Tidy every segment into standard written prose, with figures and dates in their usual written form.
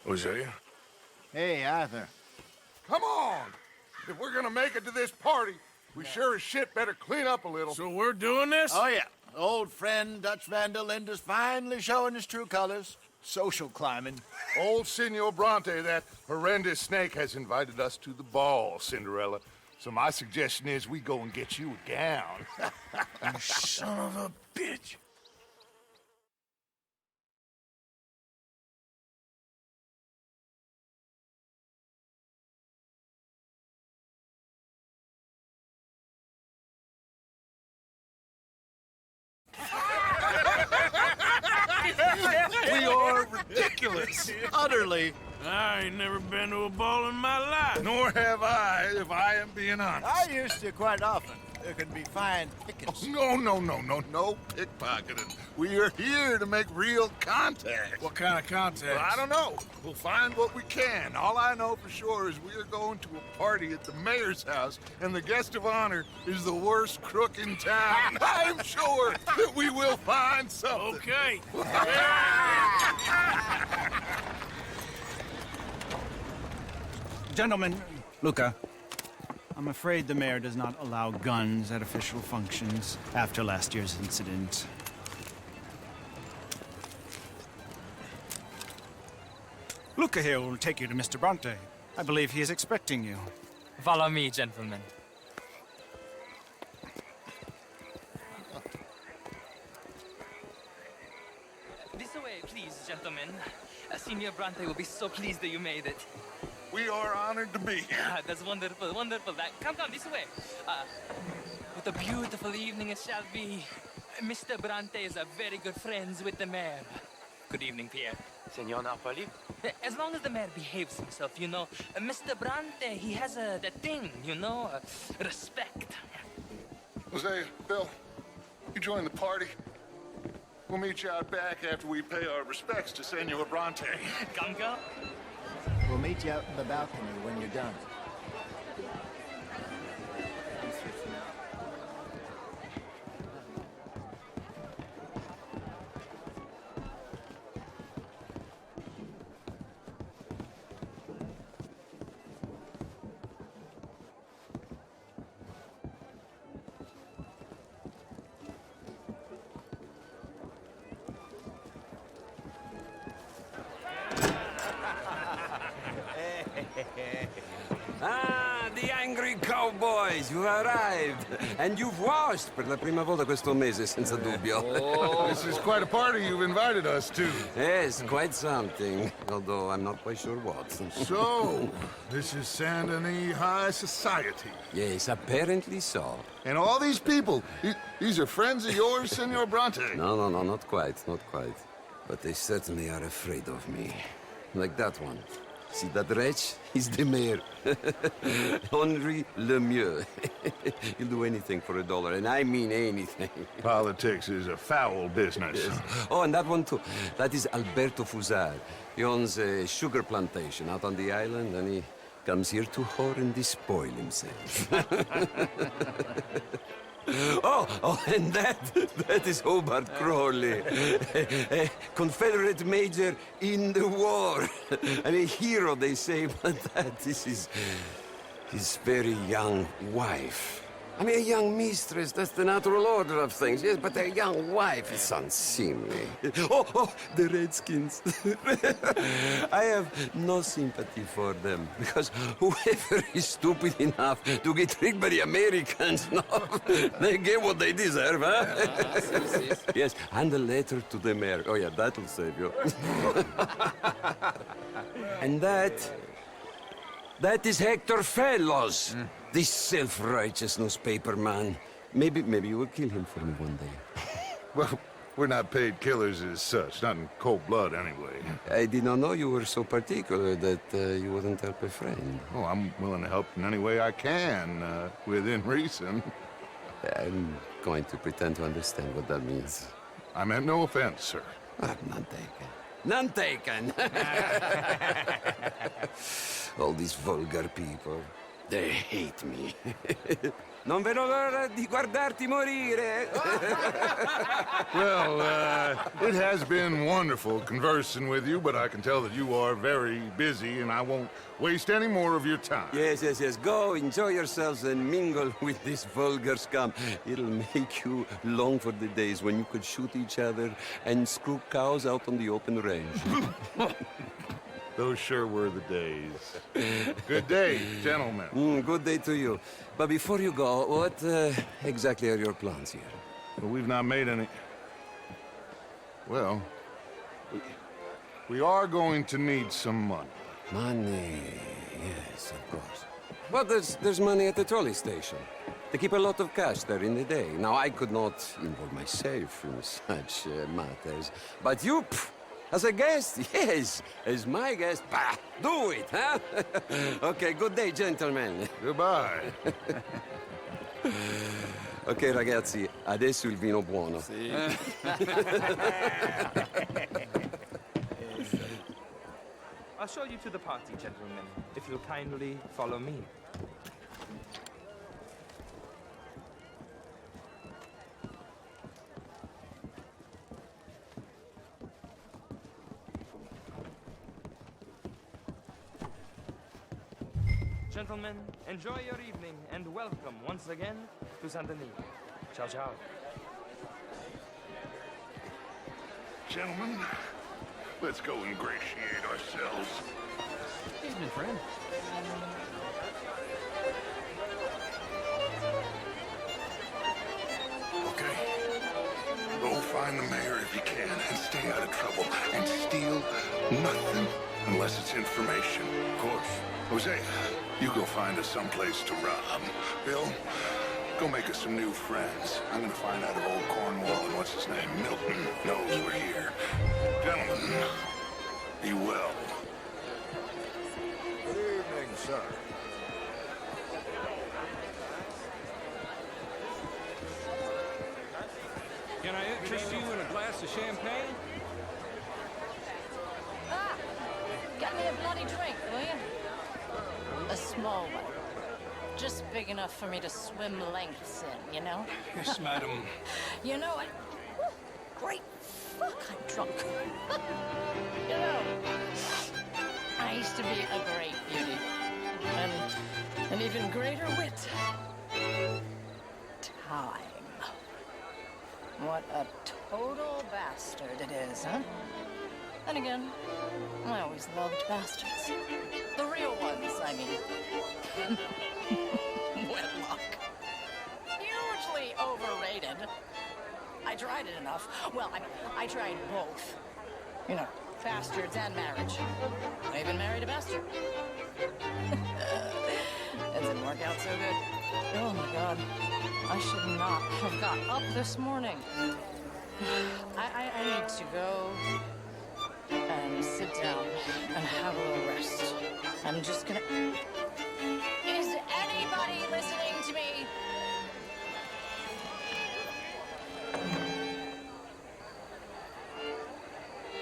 Hosea? Hey, Arthur. Come on! If we're gonna make it to this party, we sure as shit better clean up a little. So we're doing this? Oh, yeah. Old friend Dutch Van der Linde's finally showing his true colors. Social climbing. Old Senor Bronte, that horrendous snake, has invited us to the ball, Cinderella. So my suggestion is we go and get you a gown. You son of a bitch. We are ridiculous. Utterly. I ain't never been to a ball in my life. Nor have I, if I am being honest. I used to quite often. There can be fine pickings. No pickpocketing. We are here to make real contact. What kind of contact? Well, I don't know. We'll find what we can. All I know for sure is we are going to a party at the mayor's house, and the guest of honor is the worst crook in town. I'm sure that we will find something. Okay. Gentlemen, Luca, I'm afraid the mayor does not allow guns at official functions after last year's incident. Luca here will take you to Mr. Bronte. I believe he is expecting you. Follow me, gentlemen. This way, please, gentlemen. Senior Bronte will be so pleased that you made it. We are honored to be here. That's wonderful, wonderful. Come, this way. What a beautiful evening it shall be. Mr. Bronte is very good friends with the mayor. Good evening, Pierre. Senor Napoli? As long as the mayor behaves himself, you know. Mr. Bronte, he has that thing, you know, respect. Jose, Bill, you join the party. We'll meet you out back after we pay our respects to Senor Bronte. Come. We'll meet you out in the balcony when you're done. Ah, the angry cowboys, you arrived. And you've washed per la prima volta questo mese, senza dubbio. This is quite a party you've invited us to. Yes, quite something. Although I'm not quite sure what. So, this is Saint Denis High Society. Yes, apparently so. And all these people, these are friends of yours, Senor Bronte? No, not quite, not quite. But they certainly are afraid of me. Like that one. See that wretch? He's the mayor. Henri Lemieux. He'll do anything for $1, and I mean anything. Politics is a foul business. Yes. Oh, and that one too. That is Alberto Fusar. He owns a sugar plantation out on the island, and he comes here to whore and despoil himself. Oh, and that is Hobart Crawley, a Confederate major in the war. And a hero, they say, but that is his very young wife. I mean, a young mistress, that's the natural order of things, yes, but a young wife is unseemly. Oh, the Redskins. I have no sympathy for them, because whoever is stupid enough to get tricked by the Americans, no, they get what they deserve, huh? Yes, and a letter to the mayor. Oh, yeah, that'll save you. And that is Hector Fellows. This self-righteous newspaper man. Maybe you will kill him for me one day. Well, we're not paid killers as such, not in cold blood anyway. I did not know you were so particular that you wouldn't help a friend. Oh, I'm willing to help in any way I can, within reason. I'm going to pretend to understand what that means. I meant no offense, sir. None taken. None taken! All these vulgar people. They hate me. Non vedo l'ora di guardarti morire. Well, it has been wonderful conversing with you, but I can tell that you are very busy, and I won't waste any more of your time. Yes. Go, enjoy yourselves and mingle with this vulgar scum. It'll make you long for the days when you could shoot each other and screw cows out on the open range. Those sure were the days. Good day, gentlemen. Good day to you. But before you go, what exactly are your plans here? Well, we've not made any... Well, we are going to need some money. Money, yes, of course. But there's money at the trolley station. They keep a lot of cash there in the day. Now, I could not involve myself in such matters. But you, as a guest, yes, as my guest, bah, do it, huh? Okay, good day, gentlemen. Goodbye. Ok, ragazzi, adesso il vino buono. I'll show you to the party, gentlemen, if you'll kindly follow me. Gentlemen, enjoy your evening and welcome once again to Saint Denis. Ciao, ciao. Gentlemen, let's go ingratiate ourselves. Evening, friend. Okay. Go find the mayor if you can and stay out of trouble. And steal nothing unless it's information. Of course. Hosea, you go find us someplace to rob. Bill, go make us some new friends. I'm gonna find out if old Cornwall and what's his name, Milton, knows we're here. Gentlemen, be well. Good evening, sir. Can I interest you in a glass of champagne? Ah! Get me a bloody drink, will you? A small one. Just big enough for me to swim lengths in, you know? Yes, madam. You know, great fuck, I'm drunk. You know, I used to be a great beauty. And an even greater wit. Time. What a total bastard it is, huh? And again, I always loved bastards. The real ones, I mean. Wedlock. Hugely overrated. I tried it enough. Well, I tried both. You know, bastards and marriage. I even married a bastard. It didn't work out so good. Oh my God. I should not have got up this morning. I need to go and sit down and have a little rest. I'm just gonna... Is anybody listening to me?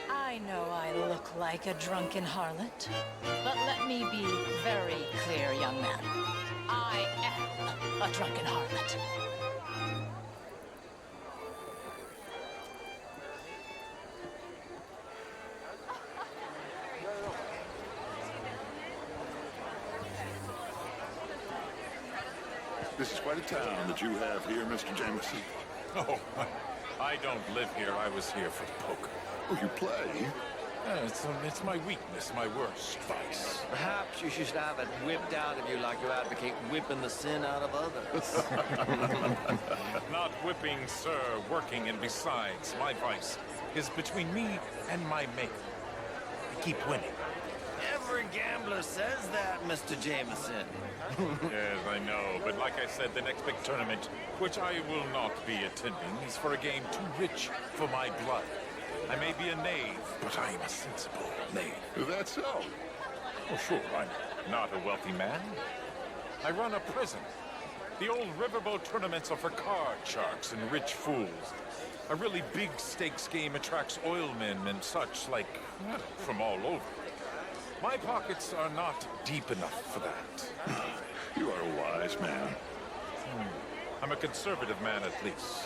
I know I look like a drunken harlot, but let me be very clear, young man. I am a drunken harlot. This is quite a town that you have here, Mr. Jameson. Oh, I don't live here. I was here for poker. Oh, you play? It's my weakness, my worst vice. Perhaps you should have it whipped out of you like you advocate whipping the sin out of others. Not whipping, sir, working, and besides, my vice is between me and my maker. I keep winning. Every gambler says that, Mr. Jameson. Yes, I know, but like I said, the next big tournament, which I will not be attending, is for a game too rich for my blood. I may be a knave, but I am a sensible knave. Is that so? Oh, sure, I'm not a wealthy man. I run a prison. The old riverboat tournaments are for card sharks and rich fools. A really big stakes game attracts oilmen and such, like, from all over. My pockets are not deep enough for that. You are a wise man. I'm a conservative man at least.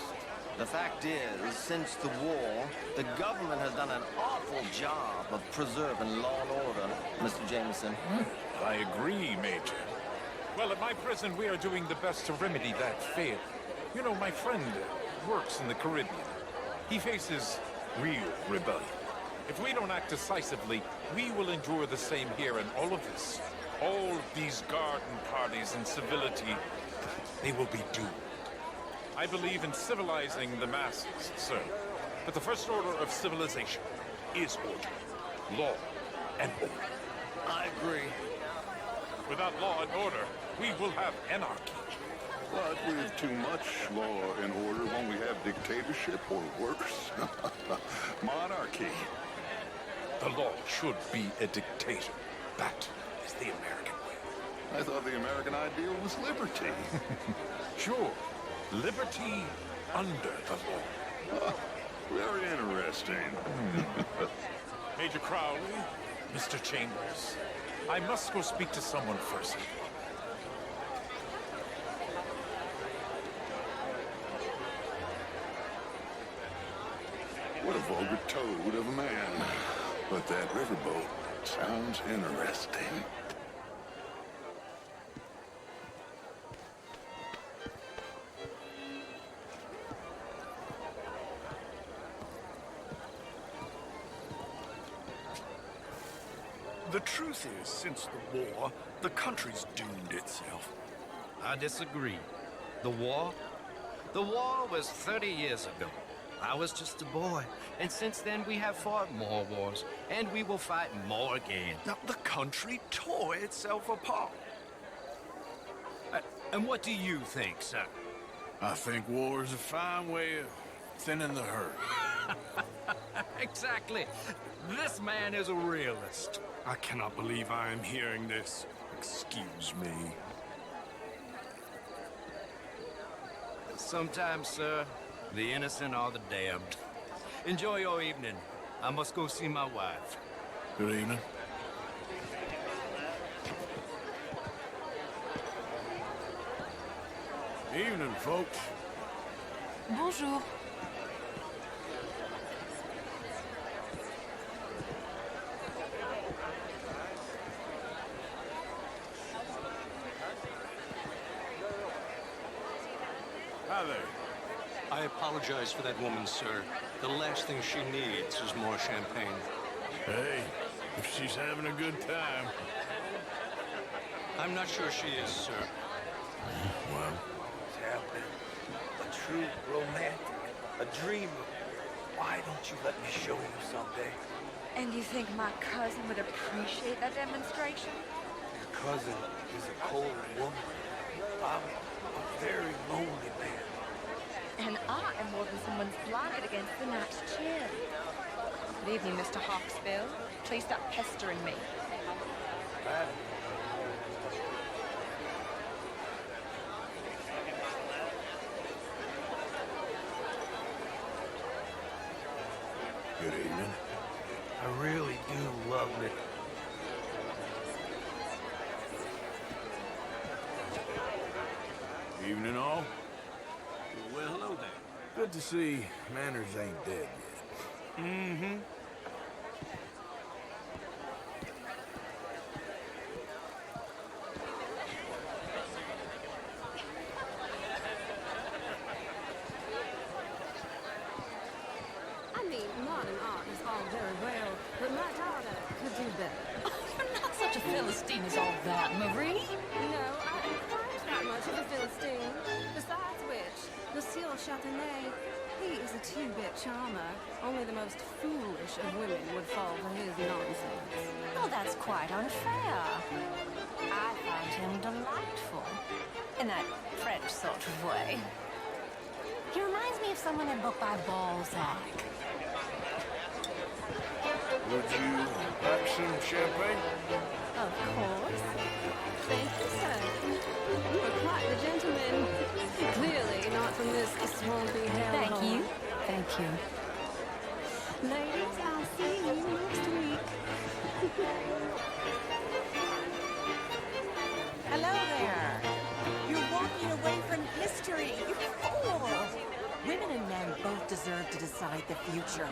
The fact is, since the war, the government has done an awful job of preserving law and order, Mr. Jameson. I agree, Major. Well, at my prison, we are doing the best to remedy that failure. You know, my friend works in the Caribbean. He faces real rebellion. If we don't act decisively, we will endure the same here, and all of this, all these garden parties and civility, they will be doomed. I believe in civilizing the masses, sir. But the first order of civilization is order. Law and order. I agree. Without law and order, we will have anarchy. But with too much law and order, won't we have dictatorship or worse? Monarchy. The law should be a dictator. That is the American way. I thought the American ideal was liberty. Sure, liberty under the law. Very interesting. Major Crowley, Mr. Chambers, I must go speak to someone first. What a vulgar toad of a man. But that riverboat sounds interesting. The truth is, since the war, the country's doomed itself. I disagree. The war? The war was 30 years ago. I was just a boy, and since then we have fought more wars, and we will fight more again. Now, the country tore itself apart. And what do you think, sir? I think war is a fine way of thinning the herd. Exactly. This man is a realist. I cannot believe I am hearing this. Excuse me. Sometimes, sir, the innocent are the damned. Enjoy your evening. I must go see my wife. Good evening. Evening, folks. Bonjour. Hi there. I apologize for that woman, sir. The last thing she needs is more champagne. Hey, if she's having a good time. I'm not sure she is, sir. Well, A true romantic, a dreamer. Why don't you let me show you someday? And you think my cousin would appreciate that demonstration? Your cousin is a cold woman. I'm a very lonely man. And I am more than someone's blanket against the night's chill. Good evening, Mr. Hawksbill. Please stop pestering me. good evening. I really do love it. Evening, all. Well, hello there. Good to see manners ain't dead yet. Mm-hmm. I mean, modern art is all very well, but my daughter could do better. You're not such a Philistine as all that, Marie. No, I ain't quite that much of a Philistine. Besides which, Monsieur Châtenay, he is a two-bit charmer. Only the most foolish of women would fall for his nonsense. Oh, that's quite unfair. I find him delightful. In that French sort of way. He reminds me of someone in book by Balzac. Would you like some champagne? Of course. Thank you, sir. You are quite the gentleman. Clearly not from this swampy hellhole. Thank you. Thank you. Ladies, I'll see you next week. Hello there. You're walking away from decide the future.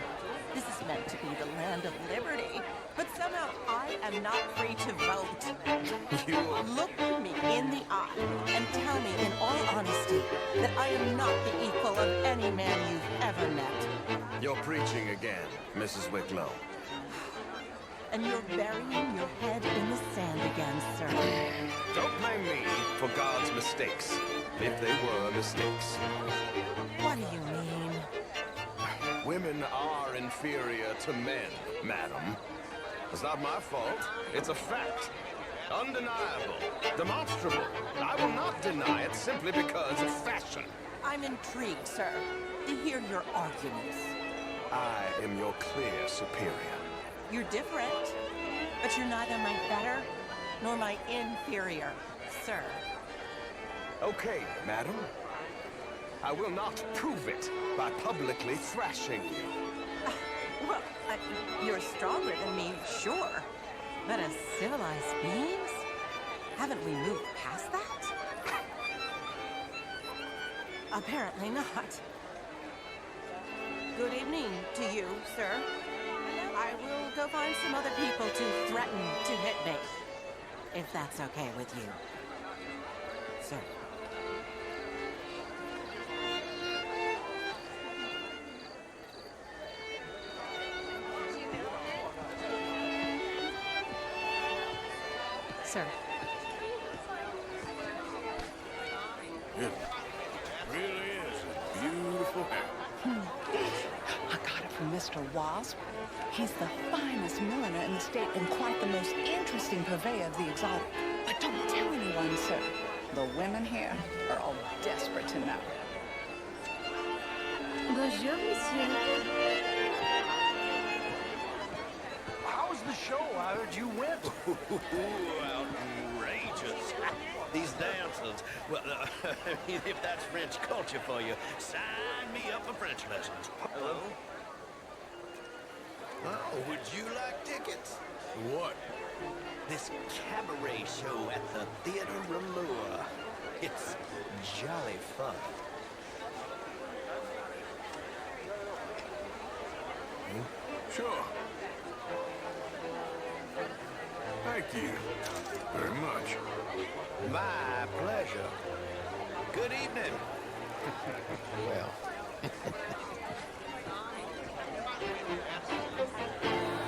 This is meant to be the land of liberty, but somehow I am not free to vote. Look me in the eye and tell me in all honesty that I am not the equal of any man you've ever met. You're preaching again, Mrs. Wicklow. And you're burying your head in the sand again, sir. Don't blame me for God's mistakes, if they were mistakes. What do you mean? Women are inferior to men, madam. It's not my fault. It's a fact. Undeniable. Demonstrable. I will not deny it simply because of fashion. I'm intrigued, sir, to hear your arguments. I am your clear superior. You're different, but you're neither my better nor my inferior, sir. Okay, madam. I will not prove it by publicly thrashing you. Well, you're stronger than me, sure. But as civilized beings, haven't we moved past that? Apparently not. Good evening to you, sir. I will go find some other people to threaten to hit me, if that's okay with you, sir. Sir. It really is a beautiful hat. I got it from Mr. Wasp. He's the finest milliner in the state and quite the most interesting purveyor of the exotic. But don't tell anyone, sir. The women here are all desperate to know. Bonjour, monsieur. How was the show? I heard you went. Outrageous. These dancers, well, if that's French culture for you, sign me up for French lessons. Hello? Oh, would you like tickets? What? This cabaret show at the Theatre Ramur. It's jolly fun. Sure. Thank you very much. My pleasure. Good evening. Well.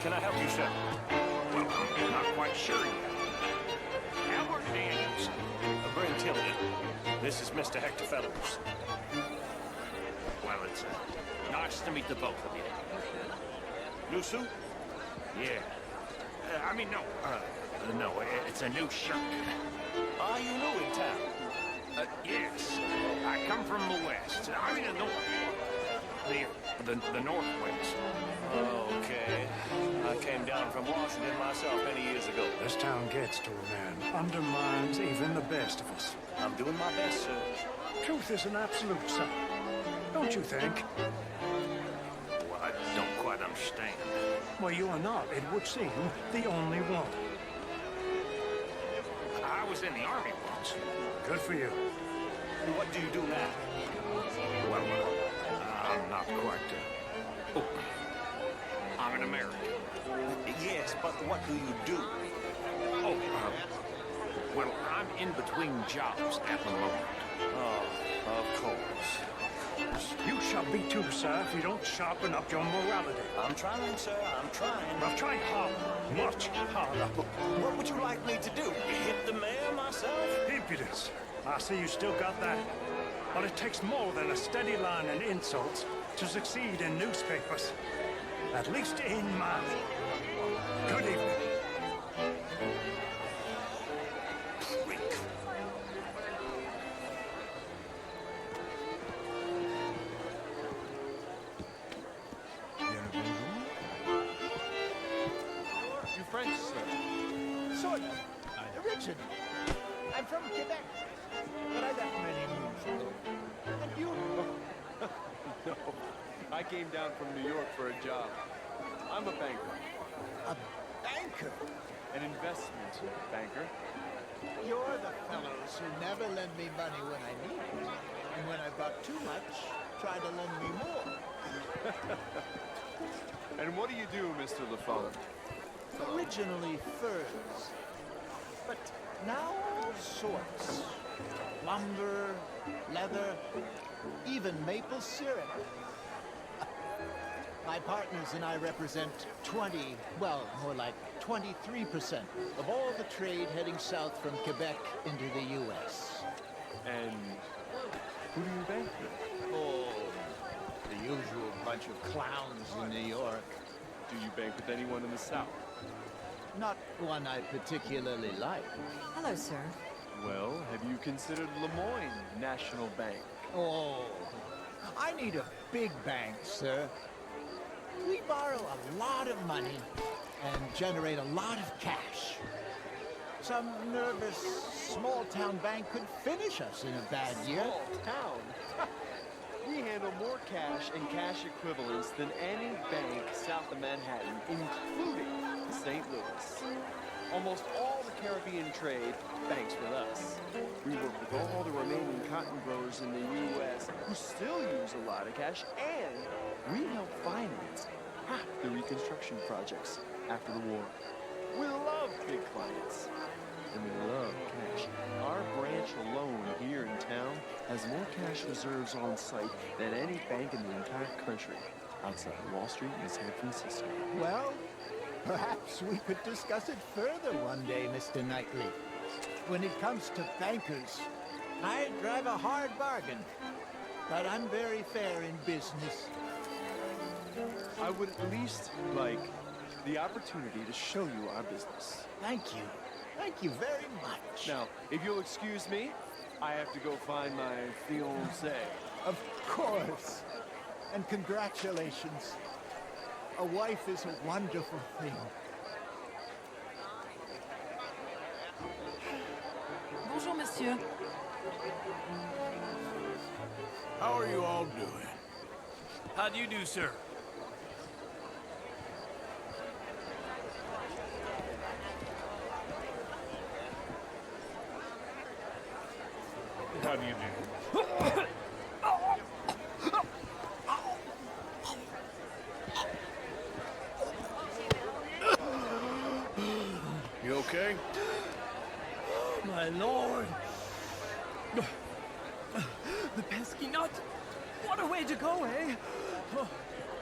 Can I help you, sir? Well, I'm not quite sure yet. Albert Daniels. Bryn Tilly. This is Mr. Hector Fellows. Well, it's nice to meet the both of you. New suit? Yeah. No, it's a new shirt. Are you new in town? Yes. I come from the west. The north. The northwest. Okay. I came down from Washington myself many years ago. This town gets to a man. Undermines even the best of us. I'm doing my best, sir. Truth is an absolute, sir. Don't you think? Well, I don't quite understand. Well, you are not, it would seem, the only one. I was in the army once. Good for you. What do you do now? Well, I'm not quite, I'm an American. Yes, but what do you do? Well, I'm in between jobs at the moment. Oh, of course. You shall be too, sir, if you don't sharpen up your morality. I'm trying, sir, I'm trying. I've tried hard, much harder. What would you like me to do? Hit the mayor myself? Impudence. I see you still got that. But it takes more than a steady line and insults to succeed in newspapers. At least in mine. Good evening. You French, sir? Sort of. Richard. I'm from Quebec. But I left many moons ago. And you? No. I came down from New York for a job. I'm a banker. A banker? An investment banker. You're the fellows who never lend me money when I need it. And when I've got too much, try to lend me more. And what do you do, Mr. LaFawn? Originally furs, but now all sorts. Lumber, leather, even maple syrup. My partners and I represent 20, well, more like 23% of all the trade heading south from Quebec into the U.S. And who do you bank with? Oh, the usual bunch of clowns in New York. Do you bank with anyone in the South? Not one I particularly like. Hello, sir. Well, have you considered Lemoyne National Bank? Oh, I need a big bank, sir. We borrow a lot of money and generate a lot of cash. Some nervous small-town bank could finish us in a bad year. Small town? We handle more cash and cash equivalents than any bank south of Manhattan, including St. Louis. Almost all the Caribbean trade banks with us. We work with all the remaining cotton growers in the U.S. who still use a lot of cash, and we help finance half the reconstruction projects after the war. We love big clients, and we love cash. Our branch alone here in town has more cash reserves on site than any bank in the entire country, outside Wall Street and San Francisco. Well, perhaps we could discuss it further one day, Mr. Knightley. When it comes to bankers, I drive a hard bargain, but I'm very fair in business. I would at least like the opportunity to show you our business. Thank you. Thank you very much. Now, if you'll excuse me, I have to go find my fiancée. Of course. And congratulations. A wife is a wonderful thing. Bonjour, monsieur. How are you all doing? How do you do, sir? How do you do? You okay? My lord! The pesky nut! What a way to go, eh? Oh,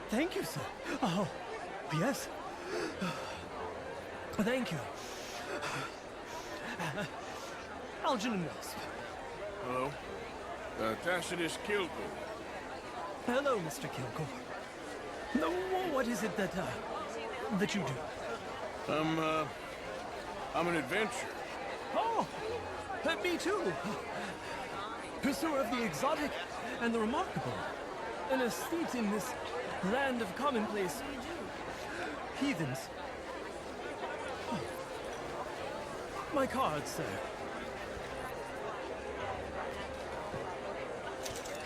thank you, sir. Oh, yes. Thank you. Algernon Wasp. Hello? Tacitus Kilgore. Hello, Mr. Kilgore. No, what is it that you do? I'm an adventurer. Oh, me too. Pursuer of the exotic and the remarkable. An aesthete in this land of commonplace heathens. Oh. My card, sir.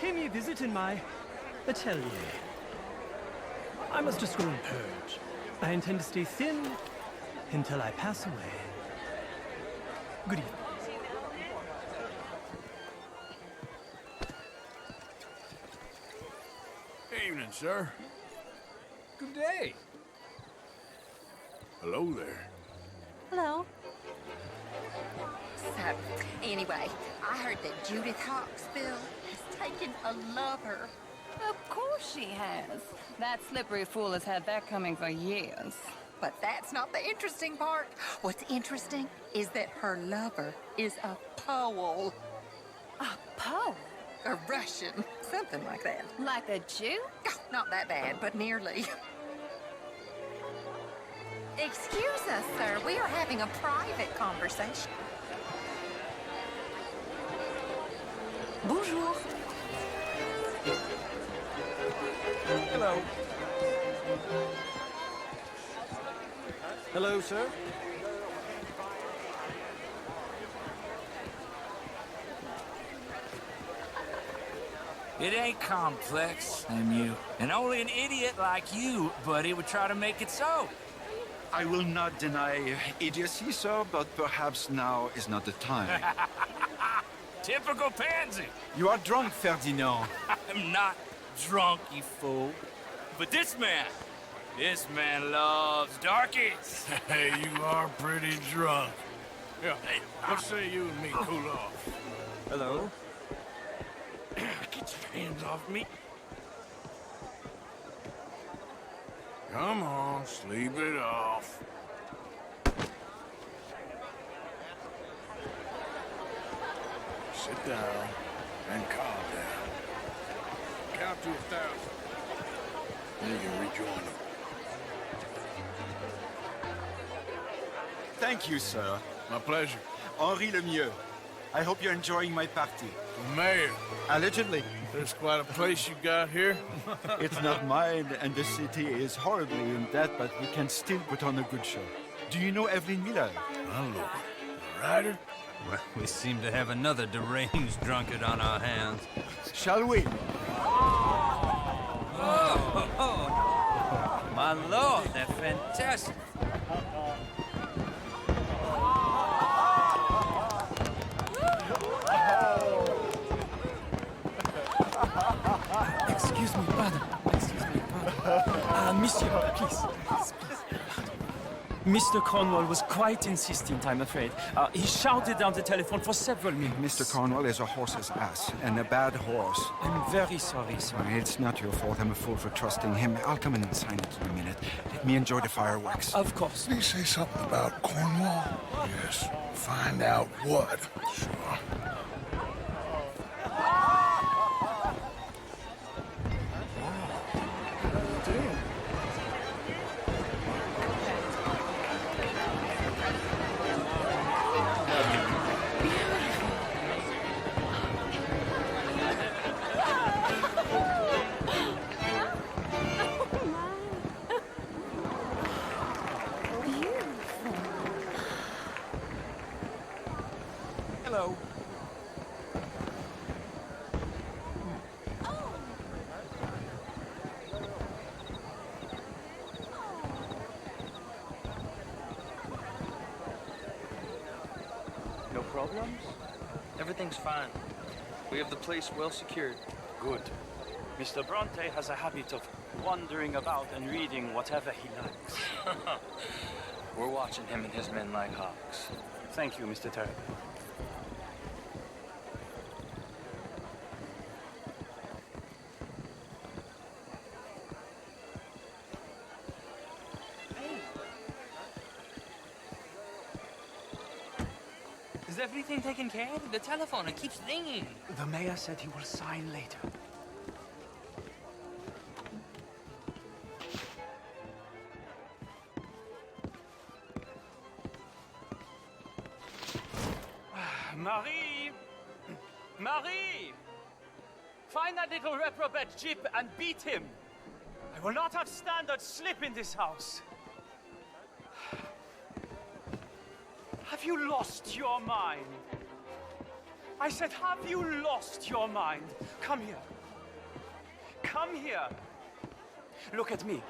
Pay me a visit in my atelier. I must just go and purge. I intend to stay thin until I pass away. Good evening. Evening, sir. Good day. Hello there. Hello. So, anyway, I heard that Judith Hawksbill has taken a lover. Of course she has. That slippery fool has had that coming for years. But that's not the interesting part. What's interesting is that her lover is a Pole. A Pole? A Russian. Something like that. Like a Jew? Oh, not that bad, but nearly. Excuse us, sir. We are having a private conversation. Bonjour. Hello. Hello, sir. It ain't complex, AMU. And only an idiot like you, buddy, would try to make it so. I will not deny idiocy, sir, but perhaps now is not the time. Typical pansy. You are drunk, Ferdinand. I'm not drunk, you fool. but this man loves darkies. Hey, you are pretty drunk. Yeah, hey, what say you and me cool off? Hello. Get your hands off me. Come on, sleep it off. Sit down and calm down. Count to 1,000. Then you can rejoin them. Thank you, sir. My pleasure. Henri Lemieux. I hope you're enjoying my party. The mayor. Allegedly. There's quite a place you got here. It's not mine, and the city is horribly in debt, but we can still put on a good show. Do you know Evelyn Miller? My lord. The writer? Well, we seem to have another deranged drunkard on our hands. Shall we? Oh, my lord, they're fantastic. Excuse me, pardon. Excuse me, pardon. Monsieur, please. Mr. Cornwall was quite insistent, I'm afraid. He shouted down the telephone for several minutes. Mr. Cornwall is a horse's ass, and a bad horse. I'm very sorry, sir. It's not your fault. I'm a fool for trusting him. I'll come in and sign it in a minute. Let me enjoy the fireworks. Of course. Did he say something about Cornwall? Yes. Find out what. Sure. Hello. No problems? Everything's fine. We have the place well secured. Good. Mr. Bronte has a habit of wandering about and reading whatever he likes. We're watching him and his men like hawks. Thank you, Mr. Terry. Is everything taken care of? The telephone, it keeps ringing. The mayor said he will sign later. Marie! Marie! Find that little reprobate Jip and beat him! I will not have standard slip in this house! Have you lost your mind? I said, have you lost your mind? Come here. Come here. Look at me.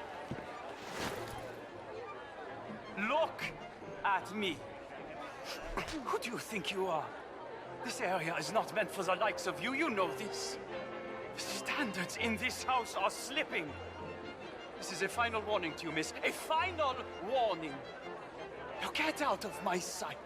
Look at me. Who do you think you are? This area is not meant for the likes of you. You know this. The standards in this house are slipping. This is a final warning to you, miss. A final warning. Now get out of my sight.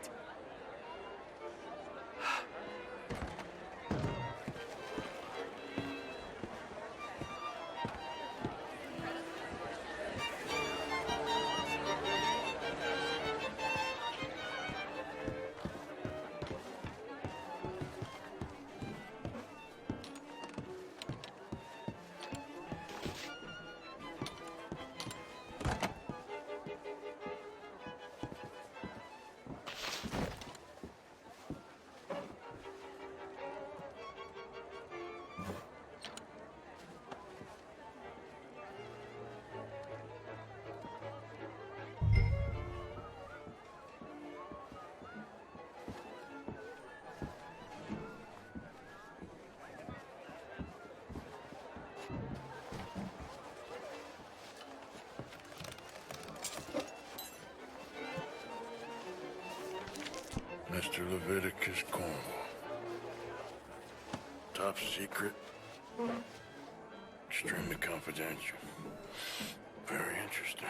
Mr. Leviticus Cornwall. Top secret. Extremely confidential. Very interesting.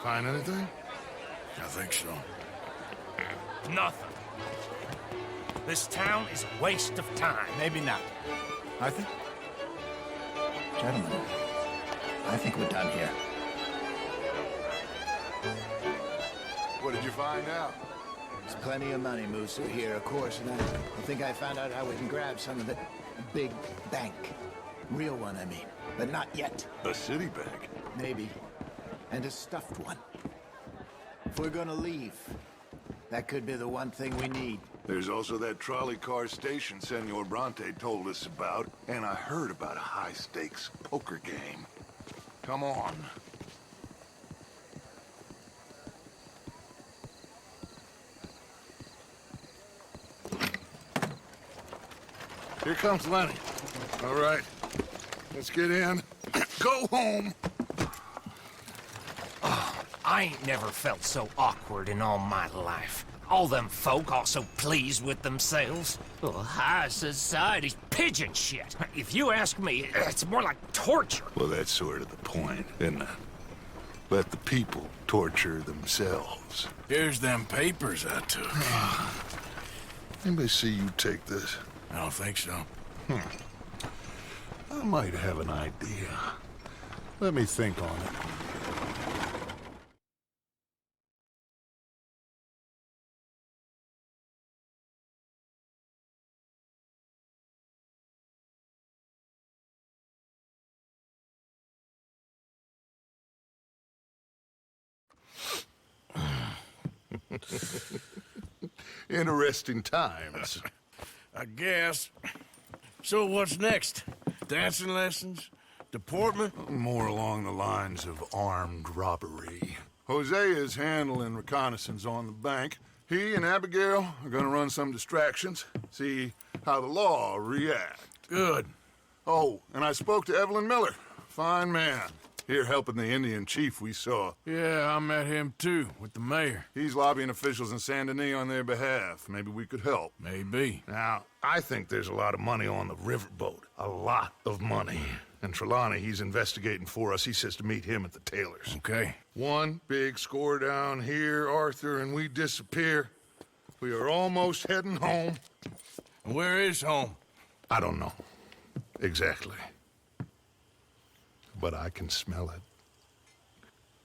Find anything? I think so. Nothing. This town is a waste of time. Maybe not. I think... Gentlemen, I think we're done here. What did you find out? There's plenty of money moves through here, of course, and I think I found out how we can grab some of it. A big bank. Real one, I mean. But not yet. A city bank? Maybe. And a stuffed one. If we're gonna leave, that could be the one thing we need. There's also that trolley car station Senor Bronte told us about, and I heard about a high-stakes poker game. Come on. Here comes Lenny. All right, let's get in. Go home. I ain't never felt so awkward in all my life. All them folk all so pleased with themselves. Oh, high society's pigeon shit. If you ask me, it's more like torture. Well, that's sort of the point, isn't it? Let the people torture themselves. Here's them papers I took. Anybody see you take this? I don't think so. I might have an idea. Let me think on it. Interesting times. I guess. So what's next? Dancing lessons? Deportment? More along the lines of armed robbery. Hosea is handling reconnaissance on the bank. He and Abigail are gonna run some distractions, see how the law reacts. Good. Oh, and I spoke to Evelyn Miller. Fine man. Here helping the Indian chief we saw. Yeah, I met him too, with the mayor. He's lobbying officials in Saint Denis on their behalf. Maybe we could help. Maybe. Now, I think there's a lot of money on the riverboat. A lot of money. And Trelawney, he's investigating for us. He says to meet him at the Taylor's. Okay. One big score down here, Arthur, and we disappear. We are almost heading home. Where is home? I don't know. Exactly. But I can smell it.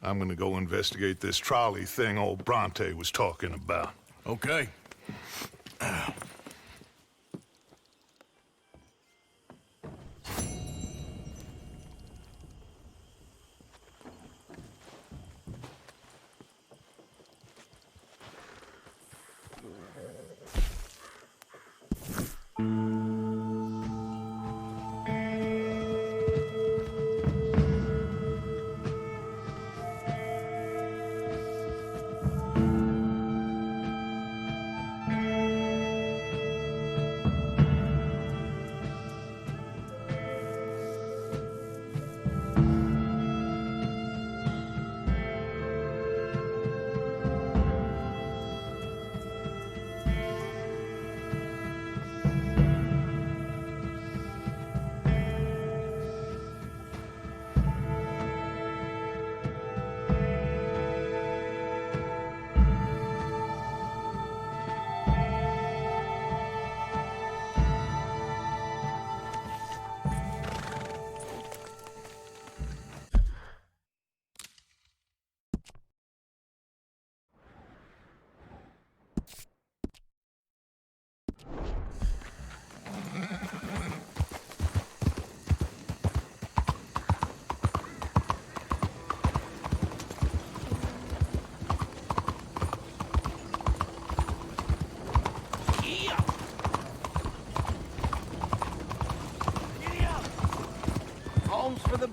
I'm gonna go investigate this trolley thing old Bronte was talking about. Okay.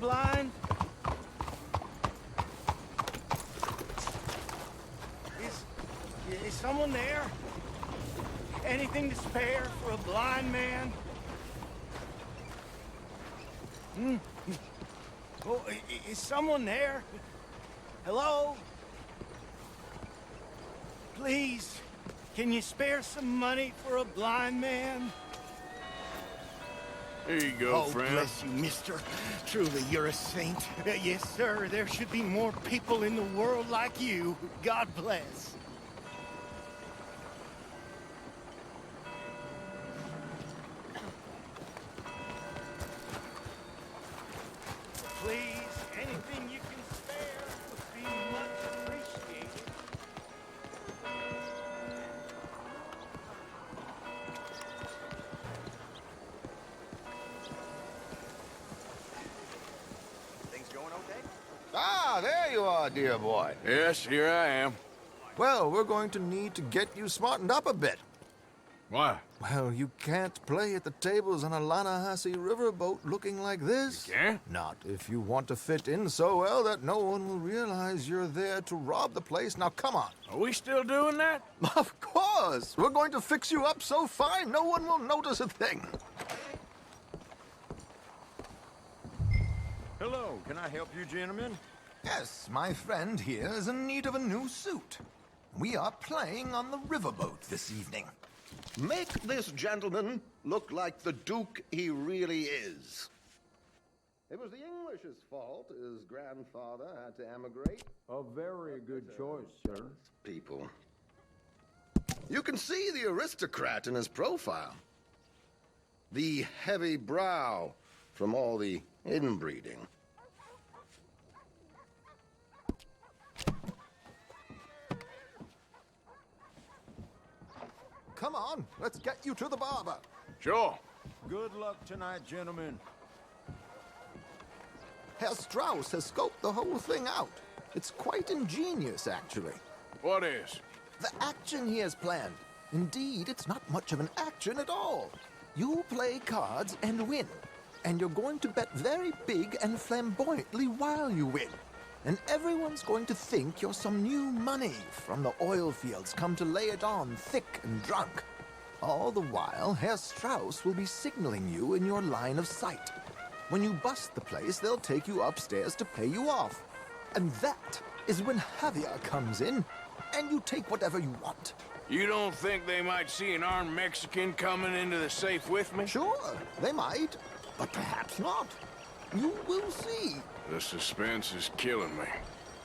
blind? Is someone there? Anything to spare for a blind man? Hmm? Oh, is someone there? Hello? Please, can you spare some money for a blind man? Here you go, oh, friend. Bless you, mister. Truly, you're a saint. Yes, sir. There should be more people in the world like you. God bless. Please, anything you can spare would be much appreciated. Things going okay? Ah, there you are, dear boy. Yes, here I am. Well, we're going to need to get you smartened up a bit. Why? Well, you can't play at the tables on a Lanahasi riverboat looking like this. You can't? Not if you want to fit in so well that no one will realize you're there to rob the place. Now, come on. Are we still doing that? Of course! We're going to fix you up so fine, no one will notice a thing. Hello, can I help you, gentlemen? Yes, my friend here is in need of a new suit. We are playing on the riverboat this evening. Make this gentleman look like the Duke he really is. It was the English's fault his grandfather had to emigrate. A very good choice, sir. People. You can see the aristocrat in his profile. The heavy brow from all the inbreeding. Come on, let's get you to the barber. Sure. Good luck tonight, gentlemen. Herr Strauss has scoped the whole thing out. It's quite ingenious, actually. What is? The action he has planned. Indeed, it's not much of an action at all. You play cards and win. And you're going to bet very big and flamboyantly while you win. And everyone's going to think you're some new money from the oil fields come to lay it on thick and drunk. All the while, Herr Strauss will be signaling you in your line of sight. When you bust the place, they'll take you upstairs to pay you off. And that is when Javier comes in, and you take whatever you want. You don't think they might see an armed Mexican coming into the safe with me? Sure, they might, but perhaps not. You will see. The suspense is killing me.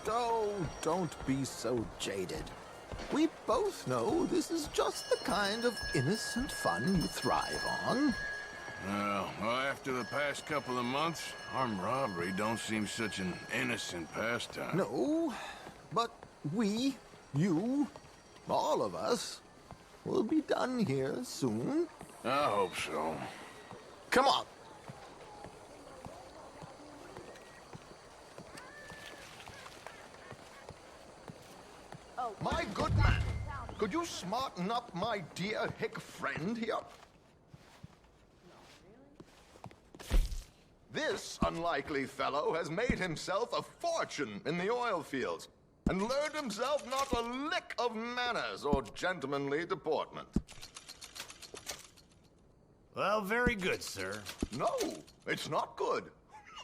Oh, don't be so jaded. We both know this is just the kind of innocent fun you thrive on. Well, after the past couple of months, armed robbery don't seem such an innocent pastime. No, but we, you, all of us, will be done here soon. I hope so. Come on. My good man, could you smarten up my dear hick friend here? This unlikely fellow has made himself a fortune in the oil fields and learned himself not a lick of manners or gentlemanly deportment. Well, very good, sir. No, it's not good.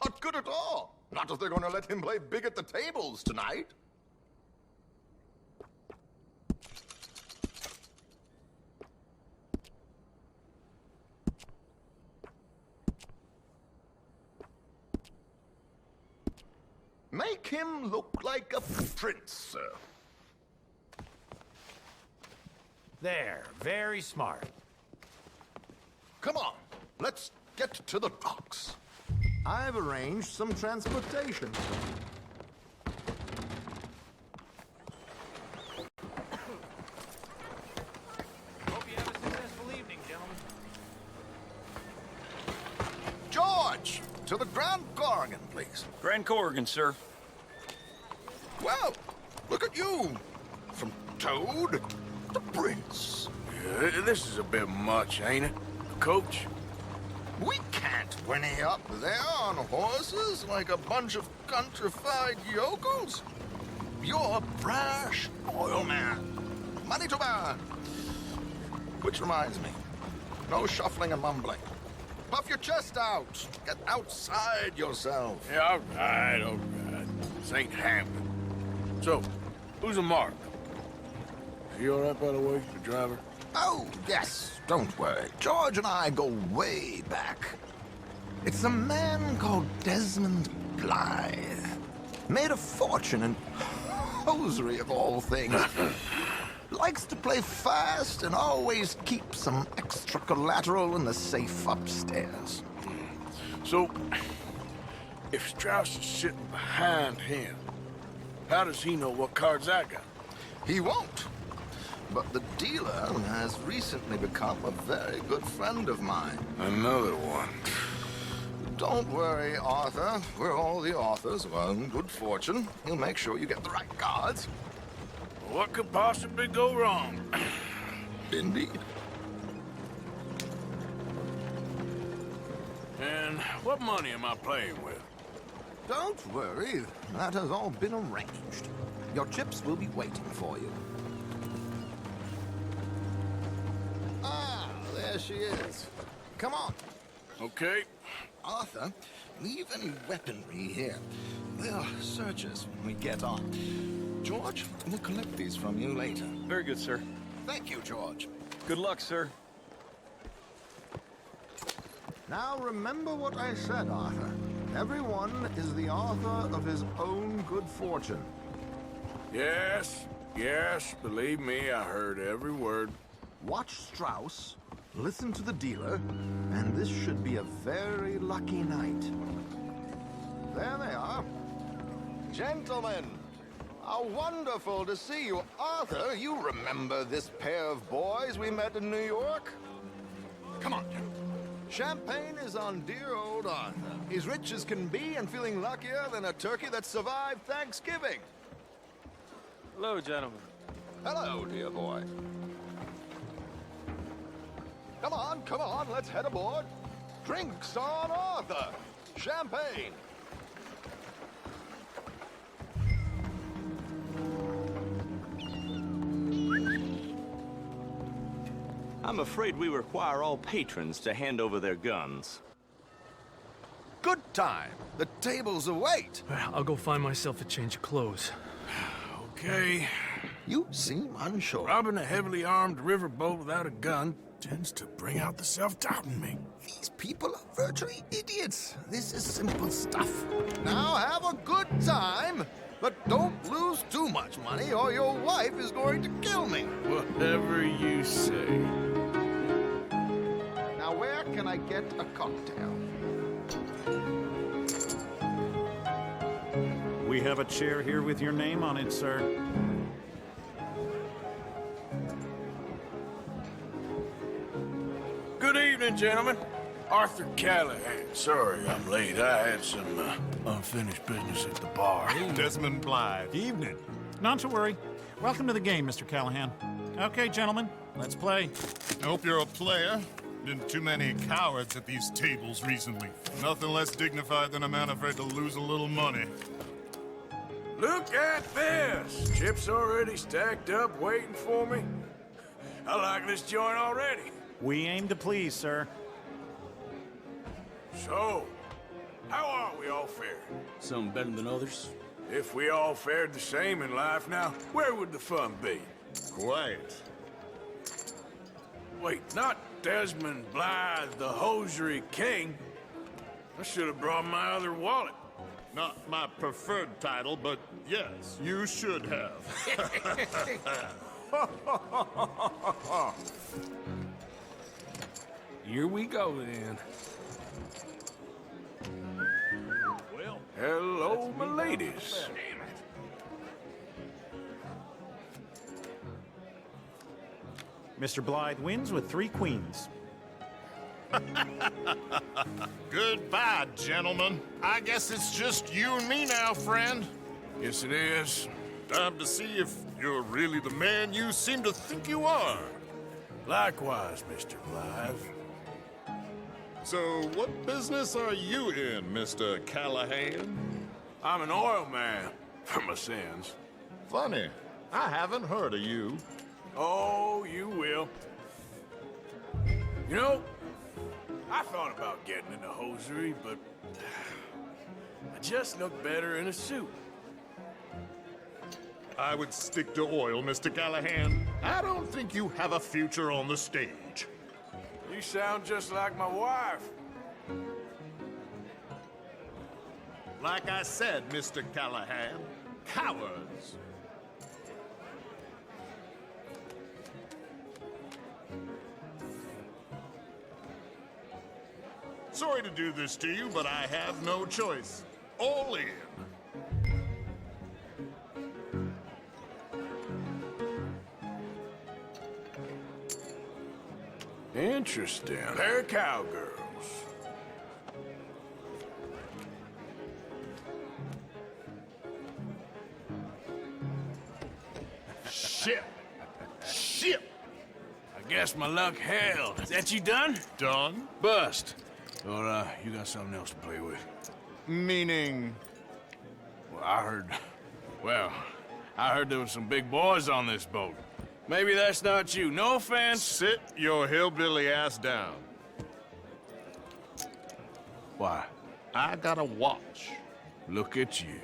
Not good at all. Not if they're going to let him play big at the tables tonight. Make him look like a prince, sir. There, very smart. Come on, let's get to the docks. I've arranged some transportation. Hope you have a successful evening, gentlemen. George, to the Grand Corrigan, please. Grand Corrigan, sir. Well, look at you. From Toad to Prince. Yeah, this is a bit much, ain't it? Coach? We can't whinny up there on horses like a bunch of countrified yokels. You're a brash oil man. Money to burn. Which reminds me, no shuffling and mumbling. Puff your chest out. Get outside yourself. Yeah, all right. This ain't happening. So, who's a mark? Is he all right, by the way, the driver? Oh, yes. Don't worry. George and I go way back. It's a man called Desmond Blythe. Made a fortune in hosiery of all things. Likes to play fast and always keeps some extra collateral in the safe upstairs. So, if Strauss is sitting behind him, how does he know what cards I got? He won't. But the dealer has recently become a very good friend of mine. Another one. Don't worry, Arthur. We're all the authors of our own good fortune. He'll make sure you get the right cards. What could possibly go wrong? Indeed. And what money am I playing with? Don't worry. That has all been arranged. Your chips will be waiting for you. Ah, there she is. Come on. Okay. Arthur, leave any weaponry here. They'll search us when we get on. George, we'll collect these from you later. Very good, sir. Thank you, George. Good luck, sir. Now remember what I said, Arthur. Everyone is the author of his own good fortune. Yes, believe me, I heard every word. Watch Strauss, listen to the dealer, and this should be a very lucky night. There they are. Gentlemen, how wonderful to see you. Arthur, you remember this pair of boys we met in New York? Come on, gentlemen. Champagne is on dear old Arthur. He's rich as can be and feeling luckier than a turkey that survived Thanksgiving. Hello, gentlemen. Hello, dear boy. Come on, let's head aboard. Drinks on Arthur. Champagne. I'm afraid we require all patrons to hand over their guns. Good time. The tables await. I'll go find myself a change of clothes. Okay. You seem unsure. Robbing a heavily armed riverboat without a gun tends to bring out the self-doubt in me. These people are virtually idiots. This is simple stuff. Now have a good time, but don't lose too much money or your wife is going to kill me. Whatever you say. Now where can I get a cocktail? We have a chair here with your name on it, sir. Good evening, gentlemen. Arthur Callahan. Sorry I'm late. I had some unfinished business at the bar. Desmond Blythe. Evening. Not to worry. Welcome to the game, Mr. Callahan. Okay, gentlemen, let's play. I hope you're a player. Been too many cowards at these tables recently. Nothing less dignified than a man afraid to lose a little money. Look at this! Chips already stacked up, waiting for me. I like this joint already. We aim to please, sir. So, how are we all faring? Some better than others. If we all fared the same in life now, where would the fun be? Quiet. Wait, not Desmond Blythe, the hosiery king. I should have brought my other wallet. Not my preferred title, but yes, you should have. Here we go, then. Well, hello, my ladies. Mr. Blythe wins with 3 queens. Goodbye, gentlemen. I guess it's just you and me now, friend. Yes, it is. Time to see if you're really the man you seem to think you are. Likewise, Mr. Blythe. So, what business are you in, Mr. Callahan? I'm an oil man, for my sins. Funny, I haven't heard of you. Oh, you will. You know, I thought about getting into hosiery, but I just look better in a suit. I would stick to oil, Mr. Callahan. I don't think you have a future on the stage. You sound just like my wife. Like I said, Mr. Callahan, cowards. Sorry to do this to you, but I have no choice. All in. Interesting. They're cowgirls. Shit. Shit. I guess my luck held. Is that you done? Done? Bust. Or, you got something else to play with? Meaning? Well, I heard there was some big boys on this boat. Maybe that's not you. No offense. Sit your hillbilly ass down. Why? I got a watch. Look at you.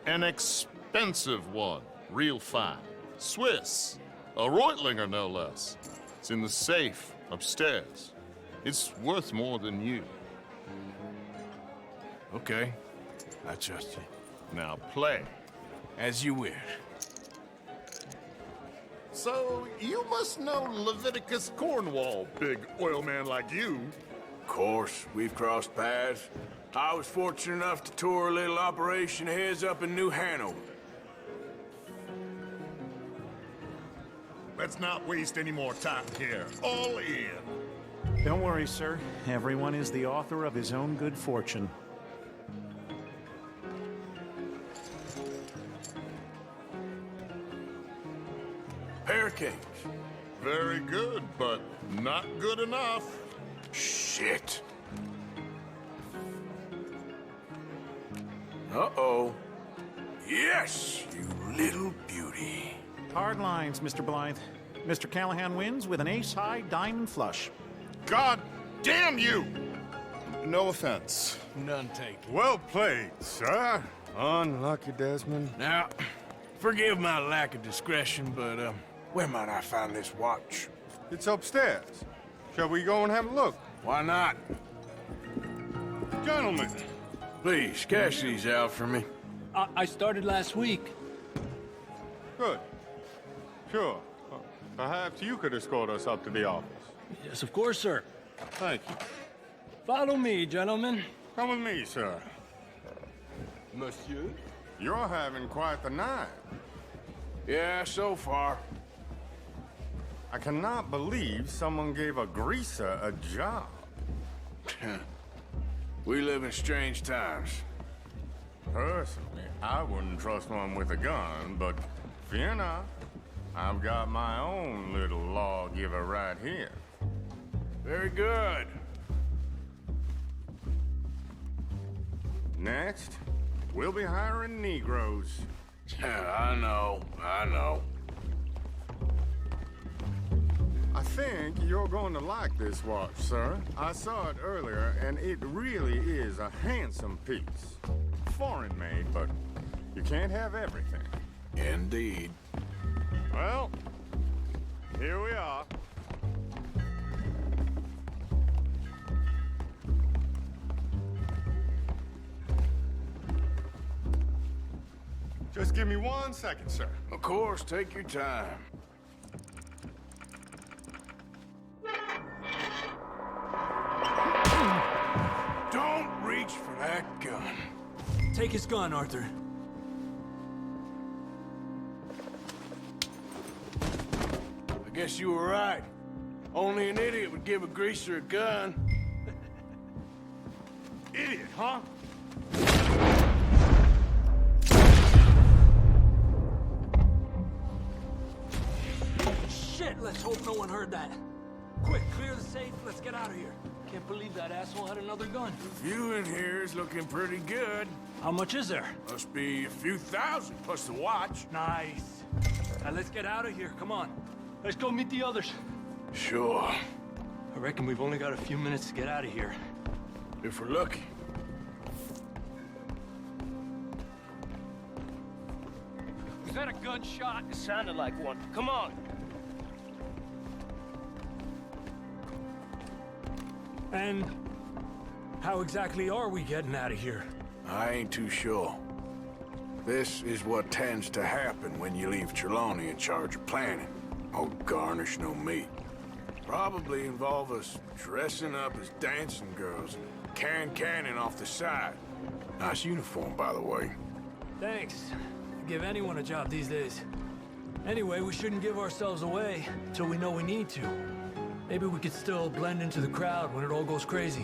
An expensive one. Real fine. Swiss. A Reutlinger, no less. It's in the safe upstairs. It's worth more than you. Okay. I trust you. Now play. As you wish. So, you must know Leviticus Cornwall, big oil man like you. Of course, we've crossed paths. I was fortunate enough to tour a little operation of his up in New Hanover. Let's not waste any more time here. All in. Don't worry, sir. Everyone is the author of his own good fortune. Pair kings. Very good, but not good enough. Shit. Uh-oh. Yes, you little beauty. Hard lines, Mr. Blythe. Mr. Callahan wins with an ace-high diamond flush. God damn you! No offense. None taken. Well played, sir. Unlucky, Desmond. Now, forgive my lack of discretion, but, where might I find this watch? It's upstairs. Shall we go and have a look? Why not? Gentlemen. Please, cash these out for me. I started last week. Good. Sure. Perhaps you could escort us up to the office. Yes, of course, sir. Thank you. Follow me, gentlemen. Come with me, sir. Monsieur? You're having quite the night. Yeah, so far. I cannot believe someone gave a greaser a job. We live in strange times. Personally, I wouldn't trust one with a gun, but fear not. I've got my own little lawgiver right here. Very good. Next, we'll be hiring Negroes. Yeah, I know. I think you're going to like this watch, sir. I saw it earlier, and it really is a handsome piece. Foreign made, but you can't have everything. Indeed. Well, here we are. Just give me 1 second, sir. Of course, take your time. Don't reach for that gun. Take his gun, Arthur. I guess you were right. Only an idiot would give a greaser a gun. Idiot, huh? Shit, let's hope no one heard that. Quick, clear the safe, let's get out of here. Can't believe that asshole had another gun. You in here is looking pretty good. How much is there? Must be a few thousand, plus the watch. Nice. Now let's get out of here. Come on. Let's go meet the others. Sure. I reckon we've only got a few minutes to get out of here. If we're lucky. Was that a gunshot? It sounded like one. Come on. And how exactly are we getting out of here? I ain't too sure. This is what tends to happen when you leave Trelawney in charge of planning. Oh, garnish no meat. Probably involve us dressing up as dancing girls and carrying cannon off the side. Nice uniform, by the way. Thanks. Give anyone a job these days. Anyway, we shouldn't give ourselves away till we know we need to. Maybe we could still blend into the crowd when it all goes crazy.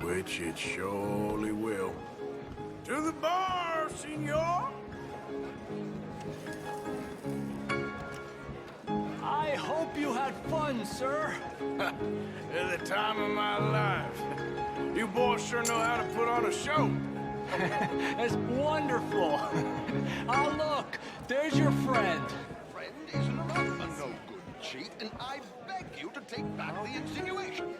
Which it surely will. To the bar, senor! I hope you had fun, sir. At the time of my life. You boys sure know how to put on a show. That's wonderful. Oh, look, there's your friend. Friend is not a no-good cheat, and I beg you to take back the insinuation.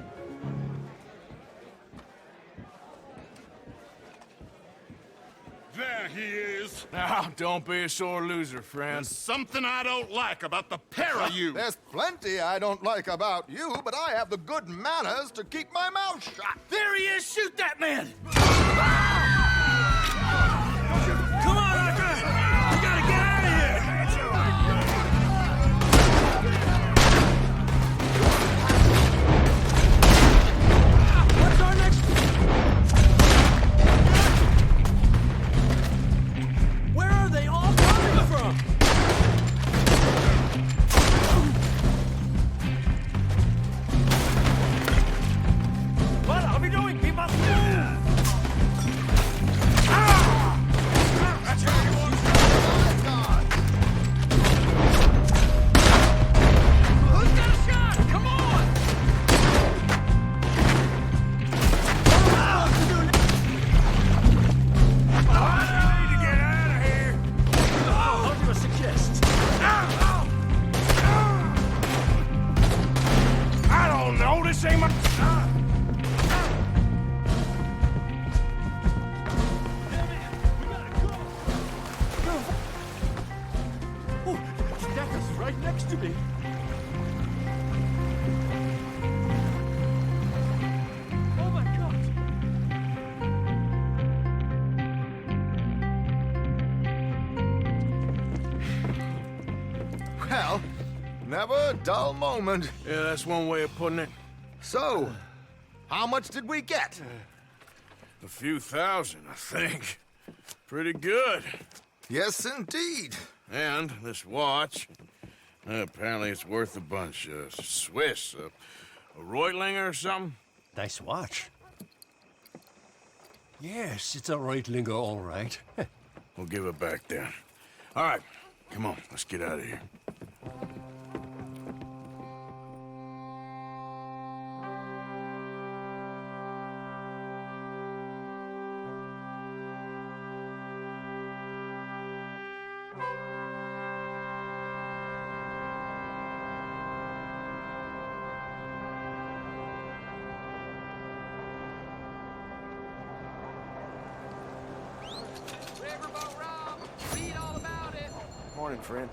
There he is. Now, don't be a sore loser, friend. There's something I don't like about the pair of you. There's plenty I don't like about you, but I have the good manners to keep my mouth shut. There he is! Shoot that man! Come on, Arthur! We gotta get out of here! What's our next... Where are they all coming from? What are we doing, people? Who's got a shot? Come on! I need to get out of here! What do you suggest? I don't know, this ain't my... Oh, Stacker's right next to me. Oh my God! Well, never a dull moment. Yeah, that's one way of putting it. So, how much did we get? A few thousand, I think. Pretty good. Yes, indeed. And this watch, apparently it's worth a bunch. Swiss, a Reutlinger or something? Nice watch. Yes, it's a Reutlinger, all right. We'll give it back then. All right, come on, let's get out of here. Morning, friend.